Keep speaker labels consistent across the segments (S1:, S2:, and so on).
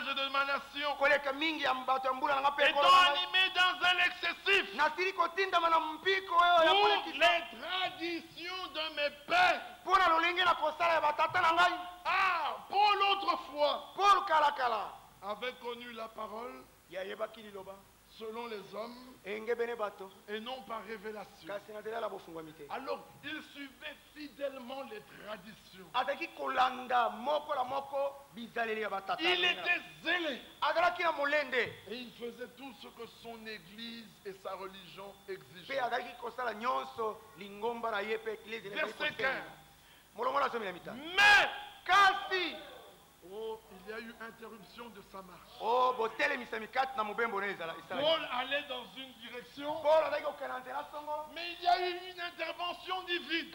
S1: nuages de ma nation,
S2: étant
S1: animé dans un excessif pour les traditions de mes pères. Ah, Paul autrefois avait connu la parole selon les hommes et non par révélation. Alors, il suivait fidèlement les traditions. Il était zélé. Et il faisait tout ce que son église et sa religion exigeaient. Verset 15. Mais oh, il y a eu interruption de sa marche. Paul allait dans une direction, mais il y a eu une intervention divine.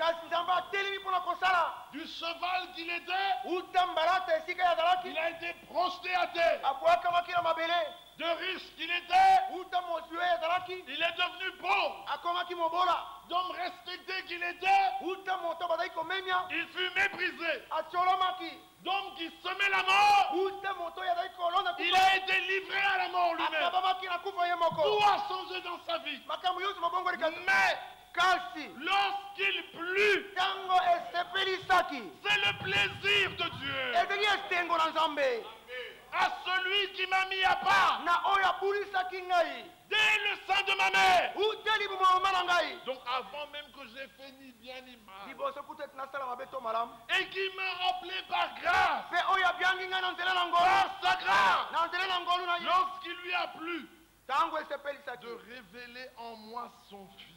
S1: Du cheval qu'il était, il a été projeté à terre. De riche qu'il était, il est devenu pauvre. D'homme respecté qu'il était, il fut méprisé. D'homme qui semait la mort, il a été livré à la mort lui-même. Tout a changé dans sa vie. Mais lorsqu'il plut, c'est le plaisir de Dieu. À celui qui m'a mis à part dès le sein de ma mère. Donc avant même que j'ai fait ni bien ni mal, et qui m'a appelé par grâce, par sa grâce, lorsqu'il lui a plu de révéler en moi son fils.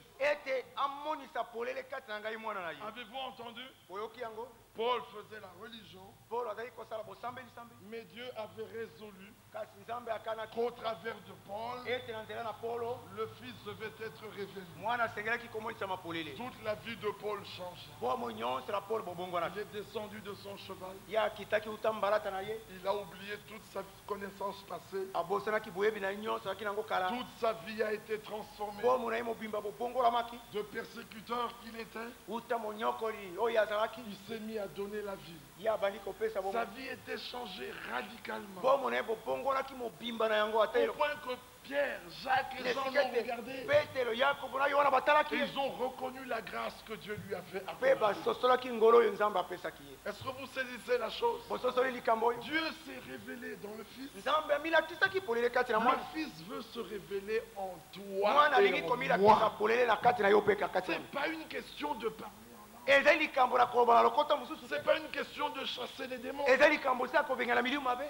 S1: Avez-vous entendu? Paul faisait la religion, mais Dieu avait résolu qu'au travers de Paul, le Fils devait être révélé. Toute la vie de Paul change. Il est descendu de son cheval. Il a oublié toute sa connaissance passée. Toute sa vie a été transformée. De persécuteur qu'il était, il s'est mis à donner la vie. Sa vie était changée radicalement. Au point que Pierre, Jacques, les gens l'ont regardé. Ils ont reconnu la grâce que Dieu lui avait accordée. Est-ce que vous saisissez la chose? Dieu s'est révélé dans le Fils. Le Fils veut se révéler en toi et en moi. Ce n'est pas une question de parler. C'est pas une question de chasser les démons.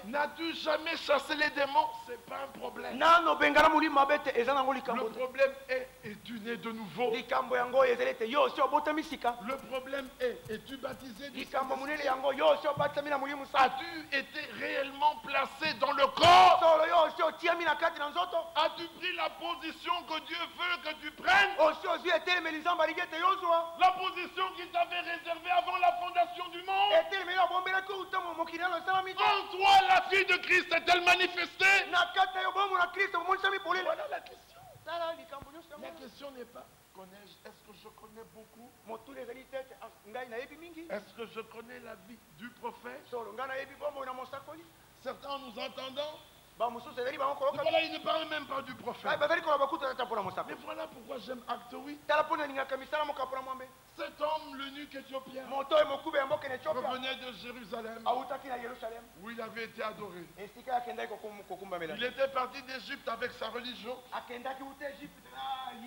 S1: N'as-tu jamais chassé les démons? C'est pas un problème. Le problème est, es-tu né de nouveau? Le problème est, es-tu baptisé du Saint-Esprit? As-tu été réellement placé dans le corps? As-tu pris la position que Dieu veut que tu prennes? La position qu'il t'avait réservée avant la fondation du monde? En toi, la fille de Christ est-elle manifestée? Voilà la question. La question n'est pas, est-ce que je connais beaucoup? Est-ce que je connais la vie du prophète? Certains en nous entendant, voilà, il ne parle même pas du prophète. Mais voilà pourquoi j'aime Acte 8. Cet homme, l'eunuque éthiopien, revenait de Jérusalem, où il avait été adoré. Il était parti d'Égypte avec sa religion.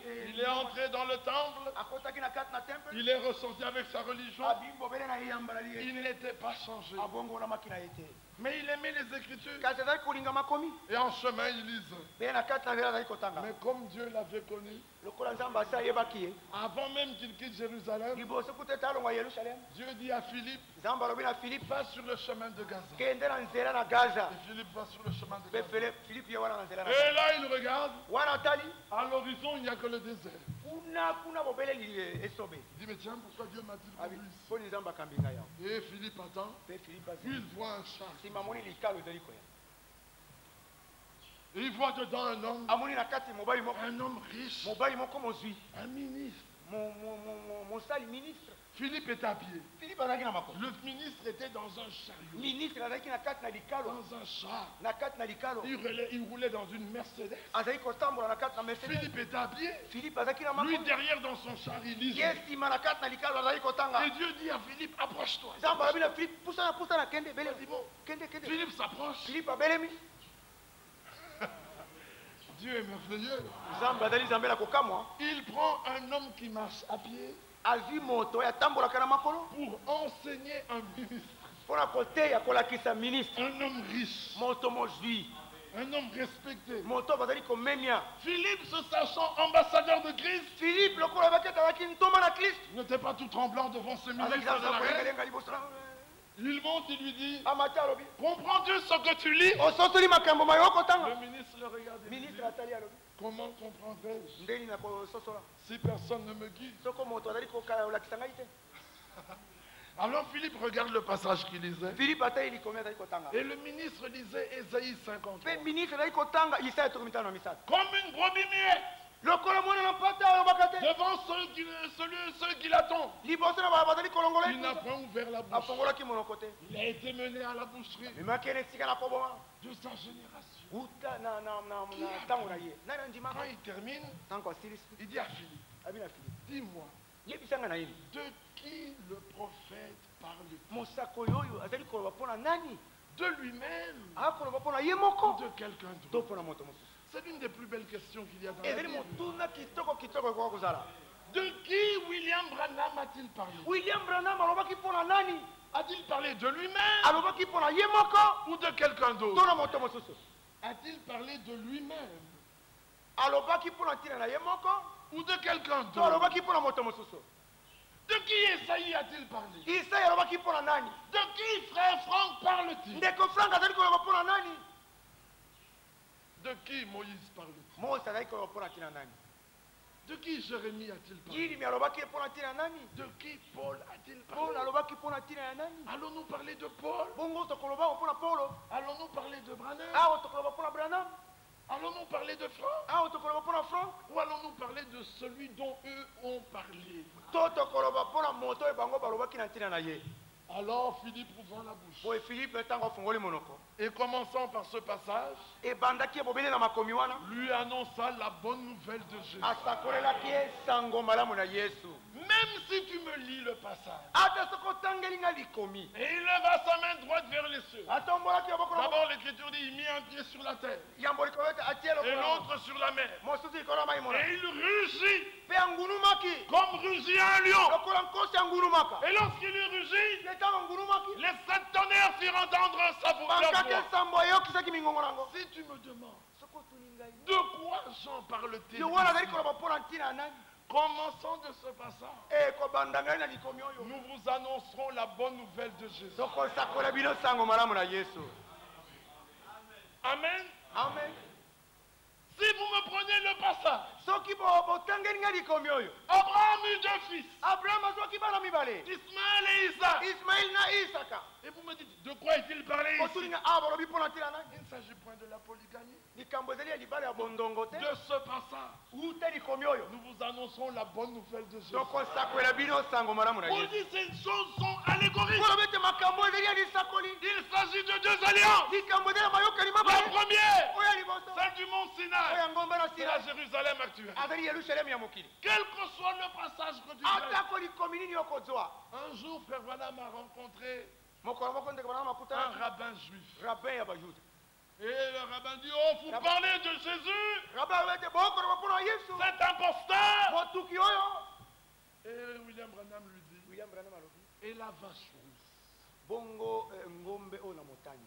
S1: Il est entré dans le temple. Il est ressorti avec sa religion. Il n'était pas changé. Mais il aimait les Écritures. Et en chemin, il lisait. Mais comme Dieu l'avait connu, avant même qu'il quitte Jérusalem, Dieu dit à Philippe, va sur le chemin de Gaza. Et Philippe va sur le chemin de Gaza. Et là, il regarde. À l'horizon, il n'y a que le désert. Il dit, mais tiens, pourquoi Dieu m'a dit de venir ici? Et Philippe attend. Puis il voit un char. Et il voit dedans un homme riche, un ministre.
S3: Philippe était à pied.
S1: Philippe azalaki na makolo.
S3: Le ministre était dans un chariot.
S1: Ministre azalaki na kati na likalo.
S3: Dans un char.
S1: Na kati na likalo.
S3: Il roulait dans une Mercedes.
S1: Azalaki kotambola na kati na Mercedes.
S3: Philippe était à pied.
S1: Philippe azalaki na makolo.
S3: Lui derrière dans son char, il lisait.
S1: Ye sima na kati na likalo azalaki kotanga.
S3: Et Dieu dit à Philippe, approche-toi.
S1: Nzambe alobi na Philippe pusa na kende belemi.
S3: Il dit, bon,
S1: Kende.
S3: Philippe s'approche.
S1: Philippe abelemi.
S3: Dieu est merveilleux.
S1: Nzambe azali nzambe na kokamwa.
S3: Il prend un homme qui marche à pied
S1: Azwi moto ya tambolaka na makolo.
S3: pour enseigner un ministre.
S1: Pona koteya kolakisa ministre.
S3: Un homme riche.
S1: Moto mozwi.
S3: Un homme respecté.
S1: Moto bazali komemia.
S3: Philippe, se sachant ambassadeur de Christ,
S1: Philippe lokola baketa azalaki ntoma na Christ.
S3: n'était pas tout tremblant devant ce
S1: Azalaki
S3: ministre de la reine.
S1: kolenga liboso.
S3: Il monte, il lui dit,
S1: Amati alobi.
S3: comprends-tu ce que tu lis?
S1: Ososoli makambo mayo kotanga.
S3: Le ministre le regarde et lui dit,
S1: Ministre atali alobi.
S3: comment comprendrais-je
S1: Ndeni na kososola.
S3: si personne ne me guide?
S1: Soko moto azali kolakisa ngai te.
S3: Alors Philippe regarde le passage qu'il lisait.
S1: Philippe atali likomi azali kotanga.
S3: Et le ministre lisait Ésaïe 53.
S1: Pe ministre azali kotanga Isaya 53.
S3: Comme une brebis muette
S1: Lokola mwana na pata alobaka te.
S3: devant ceux qui l'attendent.
S1: Liboso na bazali kolongola.
S3: Il n'a point ouvert la bouche.
S1: Afongolaki monoko te.
S3: Il a été mené à la boucherie
S1: Memaki ene sika na koboma.
S3: de sa génération.
S1: Uta na tango na ye. Nani ndima.
S3: Quand il termine,
S1: Tango asilisi.
S3: il dit à Philippe,
S1: Abina Philippe.
S3: dis-moi,
S1: Yebisanga na yini.
S3: de qui le prophète parle-t-il?
S1: Mosako yoyo azali koloba pona nani?
S3: De lui-même
S1: Akoloba pona ye
S3: ou
S1: moko.
S3: de quelqu'un
S1: To
S3: d'autre?
S1: pona moto mosusu.
S3: C'est l'une des plus belles questions qu'il y a dans la
S1: Ezali
S3: Bible.
S1: motuna kitoko kwa kozala.
S3: De qui William Branham a-t-il parlé?
S1: William Branham alobaki pona nani?
S3: A-t-il parlé de lui-même
S1: Alobaki pona ye moko.
S3: ou de quelqu'un d'autre?
S1: To na moto mosusu.
S3: A-t-il parlé de lui-même
S1: Alobaki pona tina na ye moko.
S3: ou de quelqu'un
S1: To
S3: d'autre?
S1: alobaki pona moto mosusu.
S3: De qui Esaïe a-t-il parlé?
S1: Isaya alobaki pona nani?
S3: De qui frère Franck parle-t-il?
S1: Ndeko Frank azali koloba pona nani?
S3: De qui Moïse parle-t-il?
S1: Mose azali koloba pona tina nani?
S3: De qui Jérémie a-t-il parlé?
S1: Yirimi alobaki pona tina nani?
S3: De qui Paul a-t-il
S1: Paul
S3: parlé?
S1: alobaki pona tina ya nani?
S3: Allons-nous parler de Paul?
S1: Bongo tokoloba pona Paulo.
S3: Allons-nous parler de Branham?
S1: Awa tokoloba pona Branham.
S3: Allons-nous parler de Franck?
S1: Awa tokoloba pona Frank.
S3: Ou allons-nous parler de celui dont eux ont parlé?
S1: To tokoloba pona moto e bango balobaki na tina na ye.
S3: Alors Philippe ouvrant la bouche
S1: Boye Philippe tango afungoli monoko.
S3: et commençant par ce passage,
S1: Ebandaki ebobeli na makomi wana.
S3: lui annonça la bonne nouvelle de Jésus.
S1: Asakolelaki ye sango malamu na Yesu.
S3: Même si tu me lis le passage,
S1: Ata soko tangeli nga likomi.
S3: et il leva sa main droite vers les cieux.
S1: Atombolaki yoboko na
S3: D'abord l'Écriture dit, il mit un pied sur la terre
S1: yamboli kolete atielo
S3: et
S1: kono.
S3: l'autre sur la mer.
S1: Mosusu ikola mai mona.
S3: Et il rugit
S1: Pe angulumaki.
S3: comme rugit un lion.
S1: Lokola nkosi angulumaka.
S3: Et lorsqu'il eut rugi,
S1: Le tango angulumaki.
S3: les sept tonnerres firent entendre leur
S1: Bankaki
S3: voix.
S1: sambo ayokisaki mingongo nango.
S3: Si tu me demandes,
S1: Soko tuningai.
S3: de quoi Jean parle-t-il
S1: Yo wana azali
S3: ici?
S1: koloba pona ntina nani?
S3: Commençons de ce passage.
S1: E kobanda ngai na likomi oyo.
S3: Nous vous annoncerons la bonne nouvelle de Jésus.
S1: Soko sakola bino sango malamu na Yesu.
S3: Amen.
S1: Amen.
S3: Si vous me prenez le passage,
S1: Soki botangeli nga likomi oyo.
S3: Abraham eut deux fils,
S1: Abraham azwaki bana mibale.
S3: Ismaël et Isaac.
S1: Ismaël na Isaka.
S3: Et vous me dites, de quoi est-il parlé ici?
S1: Otulinga awa balobi pona ntina nani?
S3: Il ne s'agit point de la polygamie.
S1: Likambo ezali ya libala ya bondongo te.
S3: De ce passage,
S1: Uta likomi oyo.
S3: nous vous annoncerons la bonne nouvelle de Jésus.
S1: Soko sakola bino sango malamu na
S3: On
S1: Yesu.
S3: dit ces choses sont allégoriques.
S1: Koloba ete makambo ezali ya lisakoli.
S3: Il s'agit de deux alliances.
S1: Likambo ezali ya mayokani
S3: La
S1: mabale.
S3: première,
S1: Oyo ya liboso.
S3: celle du mont
S1: Oyo
S3: Sinaï,
S1: ya ngomba na
S3: c'est la
S1: Sina.
S3: Jérusalem actuelle.
S1: Azali Yerusalemu ya mokili.
S3: Quel que soit le passage que tu fais,
S1: Atako likomi nini okozwa.
S3: un jour, frère Branham a rencontré
S1: Mokolo moko ndeko bana
S3: un
S1: makutana.
S3: rabbin juif.
S1: Rabbin ya bayuda.
S3: Et le rabbin dit, oh, vous parlez de Jésus,
S1: Rabbin ete bokoloba pona Yesu.
S3: cet imposteur.
S1: Motuki oyo.
S3: Et William Branham lui dit,
S1: William Branham alobi.
S3: et la vache rousse,
S1: Bongo ngombe oyo na motani.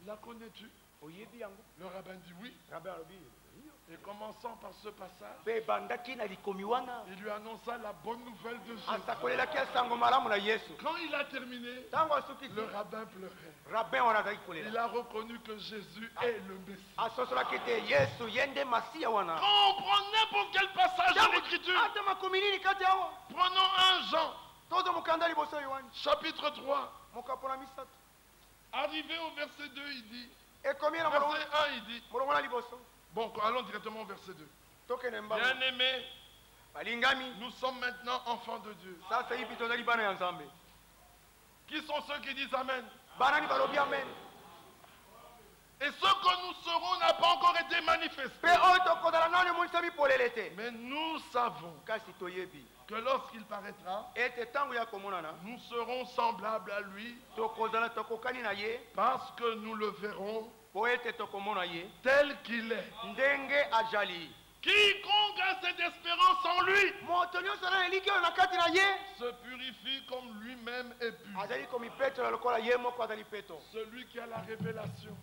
S3: la connais-tu?
S1: Oyebi yango.
S3: Le rabbin dit oui.
S1: Rabbin alobi.
S3: Et commençant par ce passage,
S1: Pe bandaki na likomi wana.
S3: il lui annonça la bonne nouvelle de Jésus.
S1: Asakolelaki ya sango malamu na Yesu.
S3: Quand il a terminé,
S1: Tango asuki
S3: le rabbin pleurait.
S1: Rabbin wana azali
S3: Il
S1: kolela.
S3: a reconnu que Jésus est le Messie.
S1: Asosolaki ete Yesu yende masiya wana.
S3: Quand on prend n'importe quel passage de l'Écriture,
S1: Ata makomi nini kati awa.
S3: prenons 1 Jean,
S1: Tozo mokanda liboso yohani.
S3: chapitre 3,
S1: Mokapo na misato.
S3: arrivé au verset 2, il dit,
S1: Ekomi na
S3: verset 1, il dit,
S1: molongo na liboso.
S3: bon, allons directement au verset 2.
S1: Tokende mbango.
S3: Bien-aimés, Nous sommes maintenant enfants de Dieu. Qui sont ceux qui disent Amen? Et ce que nous serons n'a pas encore été manifesté. Mais nous savons que lorsqu'il paraîtra, nous serons semblables à lui parce que nous le verrons tel qu'il est. Quiconque a cette espérance en lui se purifie comme lui-même est pur. Celui qui a la révélation,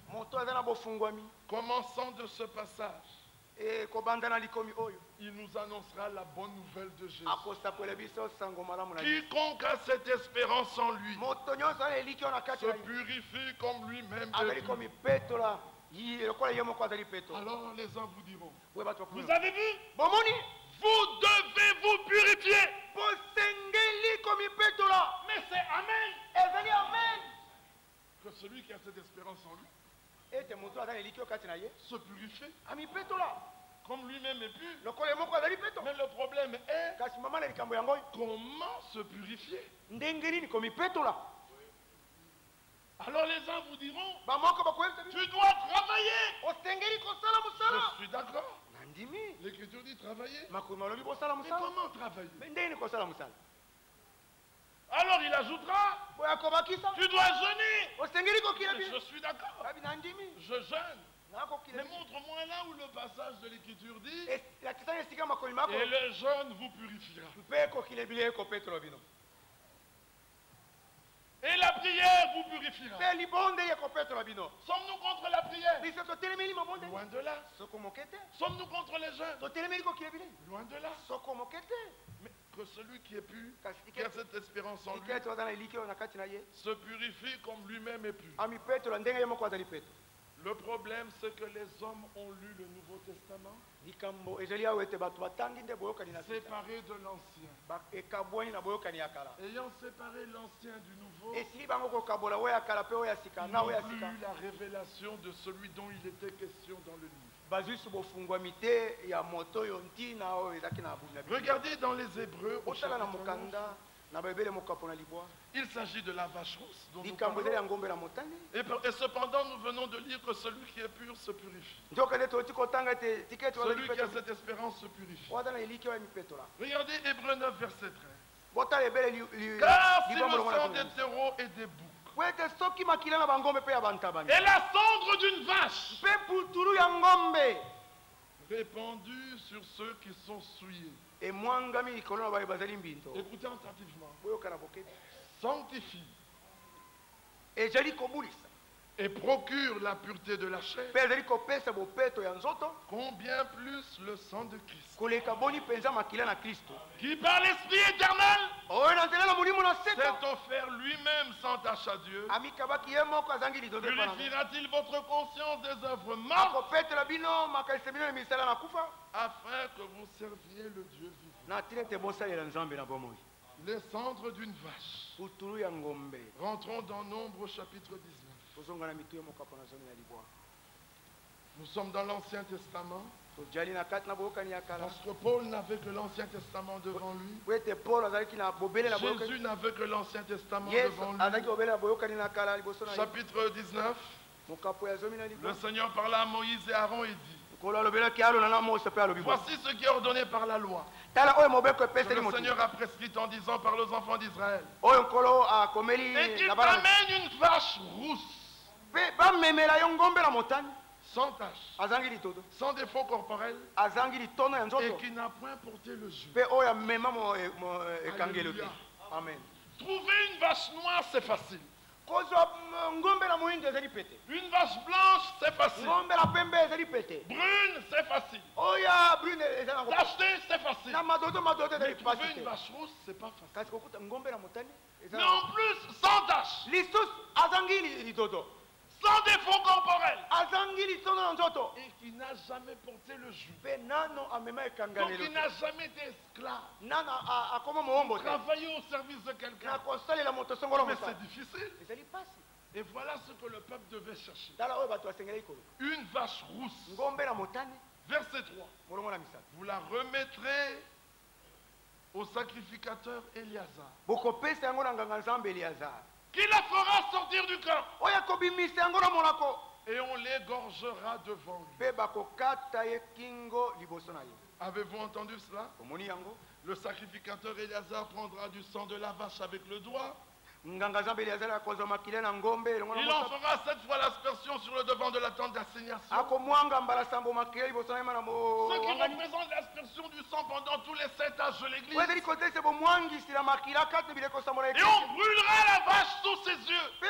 S3: commençant de ce passage, il nous annoncera la bonne nouvelle de Jésus. Quiconque a cette espérance en lui se purifie comme lui-même est pur. Alors les uns vous diront, vous avez vu? Vous devez vous purifier. Mais c'est Amen. Que celui qui a cette espérance en lui se purifie comme lui-même est pur. Mais le problème est comment se purifier. Alors les uns vous diront, tu dois travailler. Je suis d'accord. L'Écriture dit travailler. Mais comment travailler? Alors il ajoutera, tu dois jeûner. Je suis d'accord. Je jeûne. Mais montre-moi là où le passage de l'Écriture dit, et le jeûne vous purifiera. Et la prière vous purifiera. Sommes-nous contre la prière? Loin de là. Sommes-nous contre les jeûnes? Loin de là. Mais que celui qui est pur, qui a cette espérance en lui, se purifie comme lui-même est pur. Le problème, c'est que les hommes ont lu le Nouveau Testament séparé de l'Ancien. Ayant séparé l'Ancien du Nouveau, ils n'ont plus eu la révélation de celui dont il était question dans le livre. Regardez dans les Hébreux au chapitre 9. Il s'agit de la vache rousse dont nous parlons. Et cependant, nous venons de lire que celui qui est pur se purifie. Celui qui a cette espérance se purifie. Regardez Hébreux 9, verset 13. Car si le sang des taureaux et des boucs et la cendre d'une vache répandue sur ceux qui sont souillés, écoutez attentivement, sanctifie et procure la pureté de la chair, combien plus le sang de Christ, qui par l'Esprit éternel s'est offert lui-même sans tâche à Dieu, purifiera-t-il votre conscience des œuvres mortes afin que vous serviez le Dieu vivant? Les cendres d'une vache. Rentrons dans Nombre chapitre 19. Nous sommes dans l'Ancien Testament. Parce que Paul n'avait que l'Ancien Testament devant lui. Jésus n'avait que l'Ancien Testament devant lui. Chapitre 19. Le Seigneur parla à Moïse et Aaron et dit, voici ce qui est ordonné par la loi. Que le Seigneur a prescrit en disant par aux enfants d'Israël. Et qu'il t'amène une vache rousse, sans tache, sans défaut corporel, et qui n'a point porté le jeu. Alléluia.
S1: Amen.
S3: Trouver une vache noire, c'est facile. Une vache blanche, c'est facile. Brune, c'est facile. Tachetée, c'est facile. Mais trouver une vache rousse, c'est pas facile. Mais en plus, sans tache, sans défaut corporel, et qui n'a jamais porté le joug. Donc il n'a jamais été esclave. Travailler au service de quelqu'un. Mais c'est difficile. Et voilà ce que le peuple devait chercher. Une vache rousse. Verset 3. Vous la remettrez au sacrificateur Éliazar,
S1: qui la fera sortir du camp,
S3: et on l'égorgera devant lui. Avez-vous entendu cela? Le sacrificateur Éliazar prendra du sang de la vache avec le doigt. Il en fera 7 fois l'aspersion sur le devant de la tente d'assignation. Ce qui représente l'aspersion du sang pendant tous les 7 âges de l'église. Et on brûlera la vache sous ses yeux. On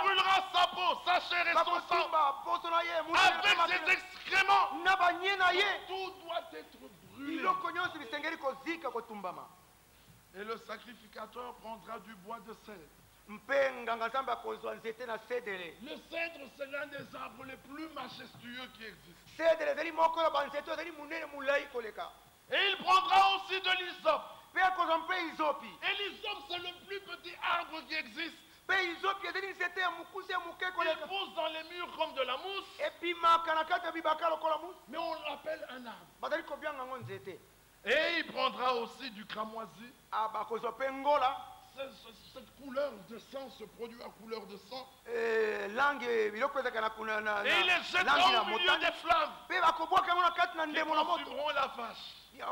S3: brûlera sa peau, sa chair et son sang. Avec ses excréments. Tout doit être brûlé. Et le sacrificateur prendra du bois de cèdre. Le cèdre, c'est l'un des arbres les plus majestueux qui existent. Et il prendra aussi de l'hysope. Et l'hysope, c'est le plus petit arbre qui existe. Il pousse dans les murs comme de la mousse. Mais on l'appelle un arbre. Et il prendra aussi du cramoisi. Cette couleur de sang, ce produit à couleur de sang. Et il les jettera au milieu des flammes qui consumeront la vache. Nous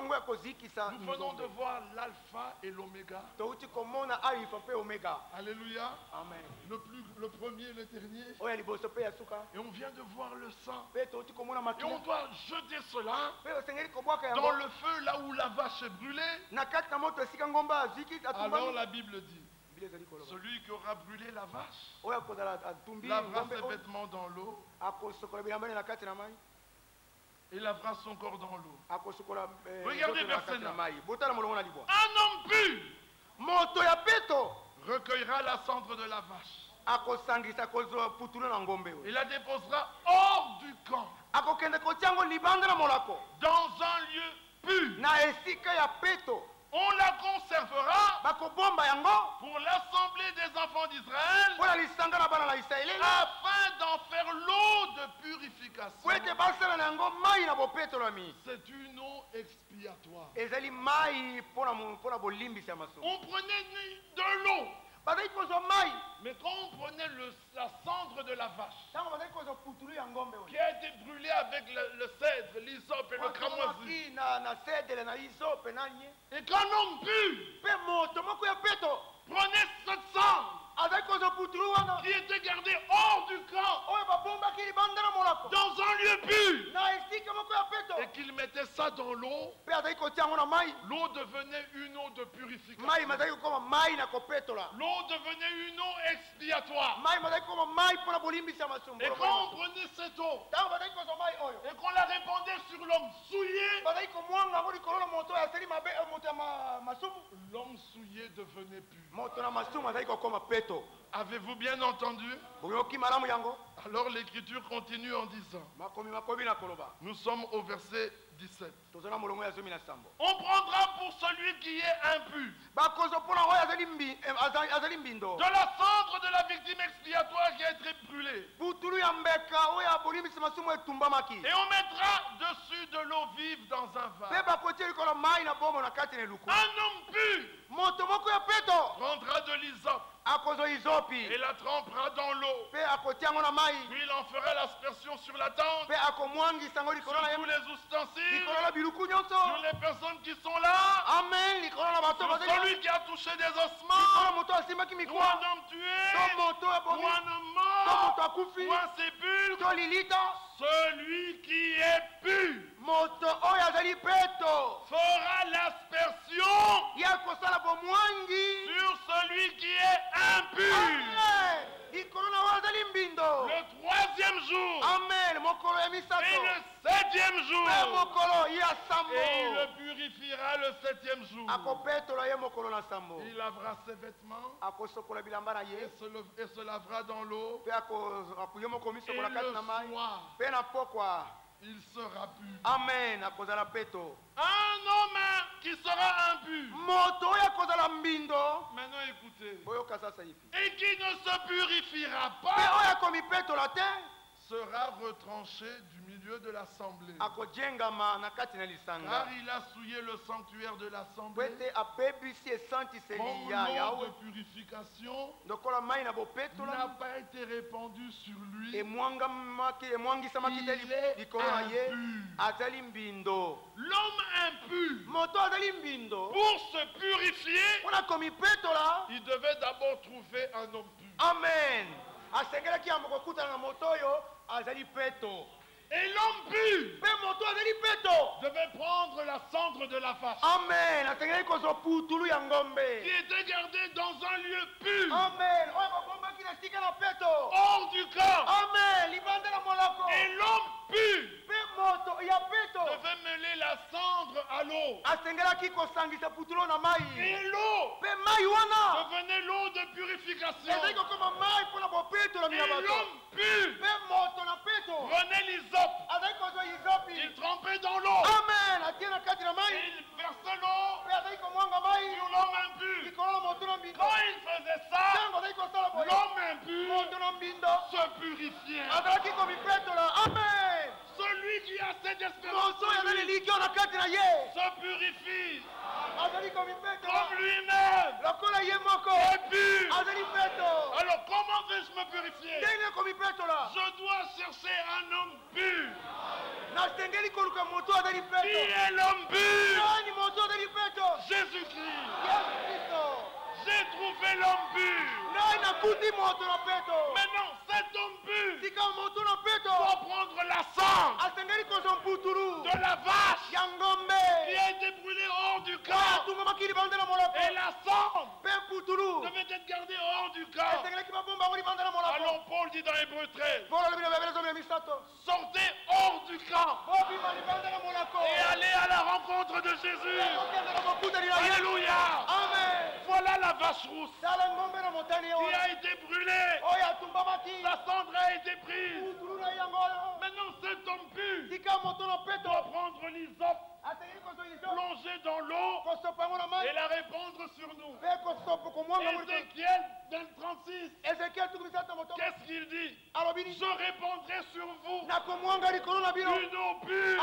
S3: venons de voir l'alpha et l'oméga. Alléluia.
S1: Amen.
S3: Le premier et le dernier. Et on vient de voir le sang. Et on doit jeter cela dans le feu là où la vache est brûlée. Alors la Bible dit, celui qui aura brûlé la vache lavera ses vêtements dans l'eau. Il lavera son corps dans l'eau. Regardez verset 9. Un homme pur recueillera la cendre de la vache. Il la déposera hors du camp, dans un lieu pur. On la conservera pour l'assemblée des enfants d'Israël, afin d'en faire l'eau de purification. C'est une eau expiatoire. On prenait de l'eau. Mais quand on prenait la cendre de la vache, qui a été brûlée avec le cèdre, l'hysope et le cramoisi, et qu'un homme pur prenait cette cendre qui était gardée hors du camp, dans un lieu pur, et qu'il mettait ça dans l'eau, l'eau devenait une eau de purification. L'eau devenait une eau expiatoire. Et quand on prenait cette eau et qu'on la répandait sur l'homme souillé, l'homme souillé devenait pur. Avez-vous bien entendu? Alors l'écriture continue en disant, nous sommes au verset 17. On prendra pour celui qui est impur de la cendre de la victime expiatoire qui a été brûlée, et on mettra dessus de l'eau vive dans un vase. Un homme pur prendra de l'hysope et la trempera dans l'eau, puis il en fera l'aspersion sur la tente, sur tous les ustensiles, sur les personnes qui sont là, sur celui qui a touché des ossements, ou un homme tué, ou un homme mort, ou un sépulcre. Celui qui est pur fera l'aspersion sur celui qui est impur. Le 3e jour et le 7e jour, et il le purifiera le 7e jour. Il lavera ses vêtements et se lavera dans l'eau, et le soir il sera pur.
S1: Amen.
S3: Un homme qui sera impur, maintenant écoutez, et qui ne se purifiera pas, sera retranché du milieu de l'assemblée. Car il a souillé le sanctuaire de l'assemblée. Comme l'eau de purification n'a pas été répandue sur lui. Il est impur. L'homme impur, pour se purifier, il devait d'abord trouver un homme pur.
S1: Amen.
S3: Et l'homme pur devait prendre la cendre de la vache.
S1: Amen.
S3: Qui était gardée dans un lieu pur.
S1: Amen.
S3: Hors du camp.
S1: Amen.
S3: Et l'homme pur devait mêler la cendre à l'eau. Et l'eau devenait l'eau de purification. Et l'homme pur prenait l'hysope. Il trempait dans l'eau.
S1: Amen.
S3: Et il versait l'eau sur l'homme impur. Quand il faisait ça, l'homme impur se purifiait.
S1: Amen.
S3: Celui qui a cette espérance se purifie comme lui-même est pur. Alors comment vais-je me purifier? Je dois chercher un homme pur. Qui est l'homme pur? Jésus-Christ. J'ai trouvé l'homme pur. Maintenant, cet homme pur doit prendre la sang de la vache qui a été brûlée hors du camp. Et la sang devait être gardée hors du camp. Alors Paul dit dans Hébreux 13, sortez hors du camp et allez à la rencontre de Jésus. Alléluia. Voilà la vache rousse qui a été brûlée. Sa cendre a été prise. Maintenant cet homme pur doit prendre l'hysope, plonger dans l'eau et la répandre sur nous. Ézéchiel 36, qu'est-ce qu'il dit? Je répandrai sur vous une eau pure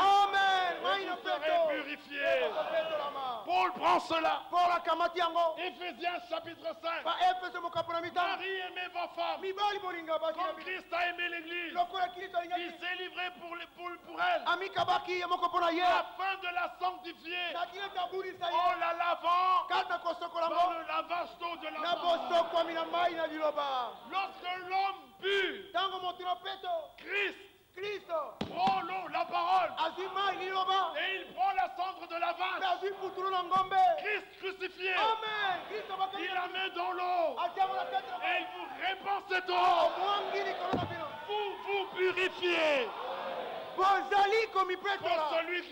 S3: et vous serez purifiés. Paul prend cela. Éphésiens chapitre 5. Marie, aimez vos femmes comme Christ a aimé l'église. Il s'est livré pour elle afin de la sanctifier en la lavant dans le lavage d'eau de la parole. Lorsque l'homme pur, Christ prend l'eau, la parole, et il prend la cendre de la vache, Christ crucifié, il la met dans l'eau et il vous répand cette eau. Vous purifiez. Pour celui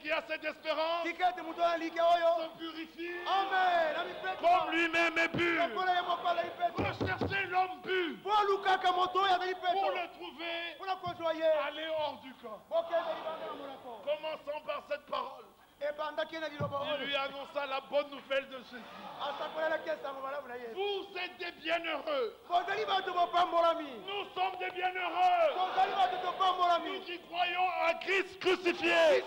S3: qui a cette espérance se purifie comme lui-même est pur. Recherchez l'homme pur pour le trouver. Allez hors du camp. Commençons par cette parole. Il lui annonça la bonne nouvelle de Jésus. Vous êtes des bienheureux. Nous sommes des bienheureux. Nous qui croyons à Christ crucifié,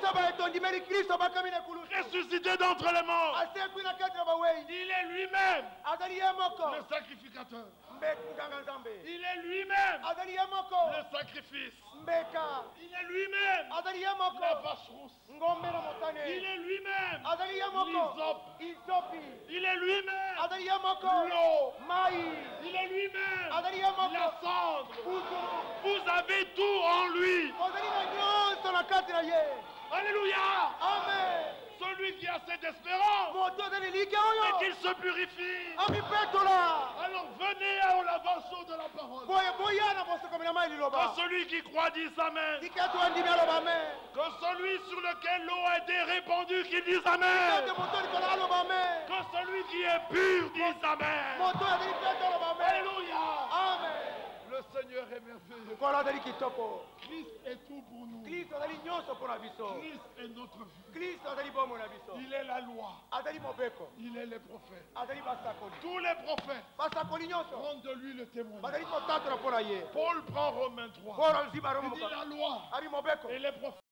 S3: ressuscité d'entre les morts. Il est lui-même le sacrificateur. Il est lui-même le sacrifice. Il est lui-même la vache rousse. Il est lui-même l'hysope. Il est lui-même l'eau. Il est lui-même la cendre. Vous avez tout en lui. Alléluia. Amen. Celui qui a cette espérance et qu'il se purifie. Alors venez au lavage d'eau de la parole. Que celui qui croit dise Amen. Que celui sur lequel l'eau a été répandue qu'il dise Amen. Que celui qui est pur dise Amen. Alléluia. Amen. Le Seigneur est merveilleux. Christ est tout pour nous. Christ est notre vie. Il est la loi. Il est les prophètes. Tous les prophètes rendent de lui le témoignage. Paul prend Romains 3. Il dit la loi et les prophètes